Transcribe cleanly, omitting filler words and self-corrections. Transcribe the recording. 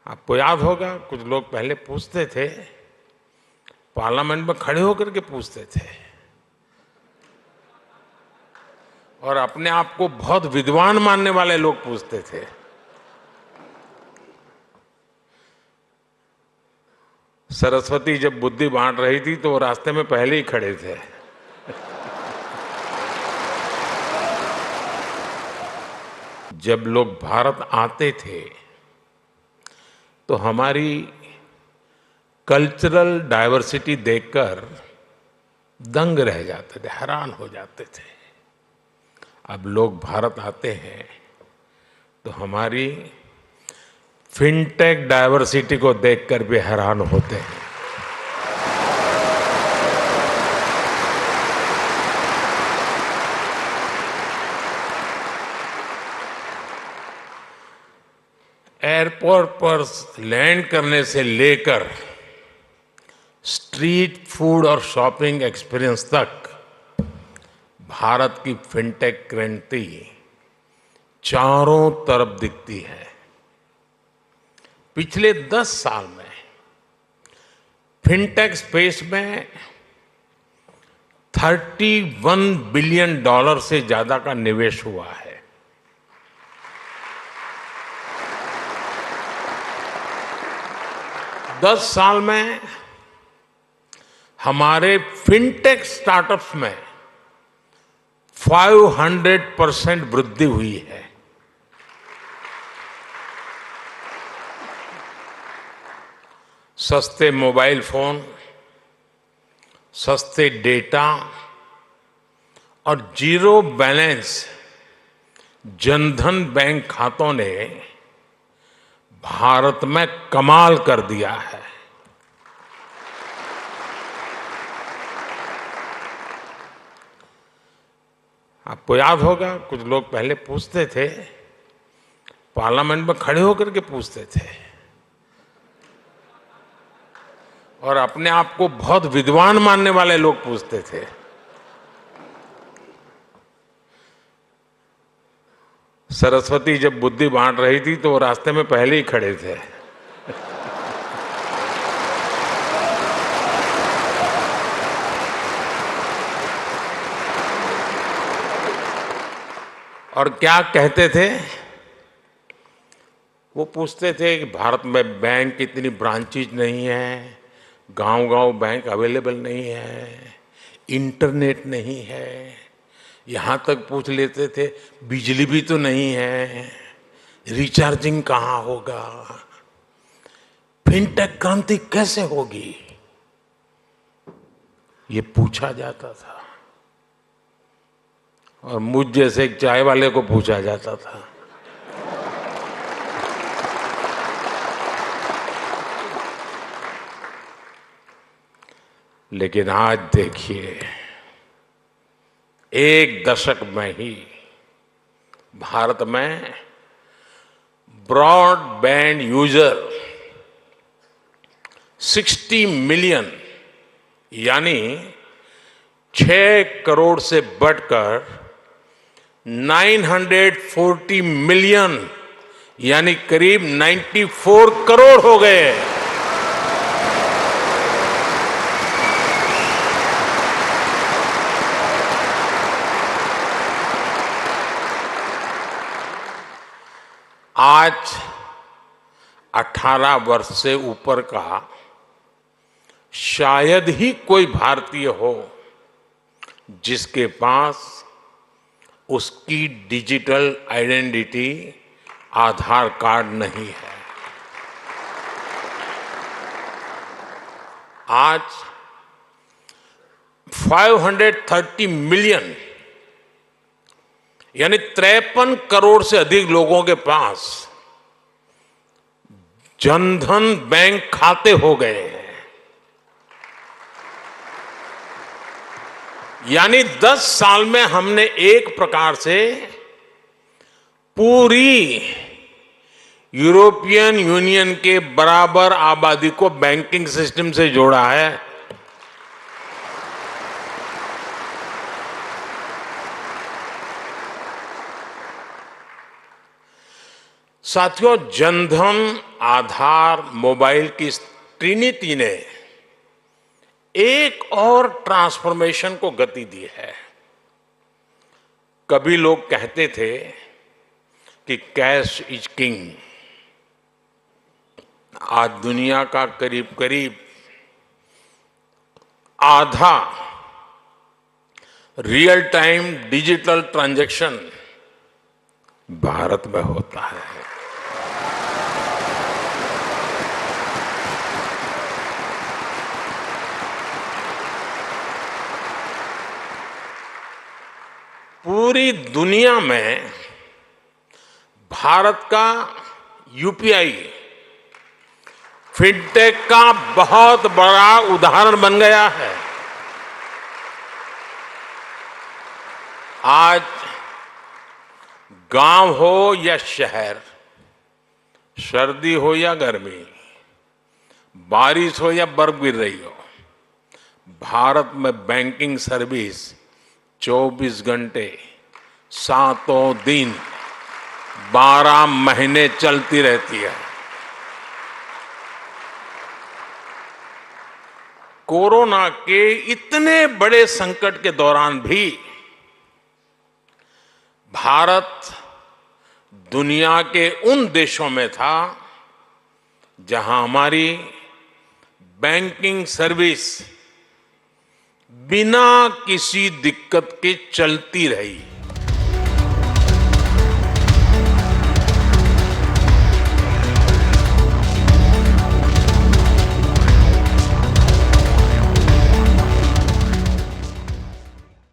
आपको याद होगा कुछ लोग पहले पूछते थे, पार्लियामेंट में खड़े होकर के पूछते थे और अपने आप को बहुत विद्वान मानने वाले लोग पूछते थे। सरस्वती जब बुद्धि बांट रही थी तो वो रास्ते में पहले ही खड़े थे। जब लोग भारत आते थे तो हमारी कल्चरल डाइवर्सिटी देखकर दंग रह जाते थे, हैरान हो जाते थे। अब लोग भारत आते हैं तो हमारी फिनटेक डाइवर्सिटी को देखकर भी हैरान होते हैं। एयरपोर्ट पर लैंड करने से लेकर स्ट्रीट फूड और शॉपिंग एक्सपीरियंस तक भारत की फिनटेक क्रांति चारों तरफ दिखती है। पिछले 10 साल में फिनटेक स्पेस में $31 बिलियन से ज्यादा का निवेश हुआ है। दस साल में हमारे फिनटेक स्टार्टअप्स में 500% वृद्धि हुई है। सस्ते मोबाइल फोन, सस्ते डेटा और जीरो बैलेंस जनधन बैंक खातों ने भारत में कमाल कर दिया है। आपको याद होगा कुछ लोग पहले पूछते थे, पार्लियामेंट में खड़े होकर के पूछते थे और अपने आप को बहुत विद्वान मानने वाले लोग पूछते थे। सरस्वती जब बुद्धि बांट रही थी तो वो रास्ते में पहले ही खड़े थे। और क्या कहते थे? वो पूछते थे कि भारत में बैंक इतनी ब्रांचेज नहीं है, गांव-गांव बैंक अवेलेबल नहीं है, इंटरनेट नहीं है। यहाँ तक पूछ लेते थे बिजली भी तो नहीं है, रिचार्जिंग कहाँ होगा, फिनटेक क्रांति कैसे होगी, ये पूछा जाता था। और मुझ जैसे एक चाय वाले को पूछा जाता था। लेकिन आज देखिए, एक दशक में ही भारत में ब्रॉडबैंड यूजर 60 मिलियन यानी 6 करोड़ से बढ़कर 940 मिलियन यानी करीब 94 करोड़ हो गए। आज 18 वर्ष से ऊपर का शायद ही कोई भारतीय हो जिसके पास उसकी डिजिटल आइडेंटिटी आधार कार्ड नहीं है। आज 530 मिलियन यानी 53 करोड़ से अधिक लोगों के पास जनधन बैंक खाते हो गए हैं। यानी 10 साल में हमने एक प्रकार से पूरी यूरोपियन यूनियन के बराबर आबादी को बैंकिंग सिस्टम से जोड़ा है। साथियों, जनधन आधार मोबाइल की इस ट्रिनिटी ने एक और ट्रांसफॉर्मेशन को गति दी है। कभी लोग कहते थे कि कैश इज किंग। आज दुनिया का करीब करीब आधा real time digital transaction Bharat में होता है। पूरी दुनिया में भारत का यूपीआई फिनटेक का बहुत बड़ा उदाहरण बन गया है। आज गांव हो या शहर, सर्दी हो या गर्मी, बारिश हो या बर्फ गिर रही हो, भारत में बैंकिंग सर्विस 24 घंटे, 7 दिन, 12 महीने चलती रहती है। कोरोना के इतने बड़े संकट के दौरान भी भारत दुनिया के उन देशों में था जहां हमारी बैंकिंग सर्विस बिना किसी दिक्कत के चलती रही।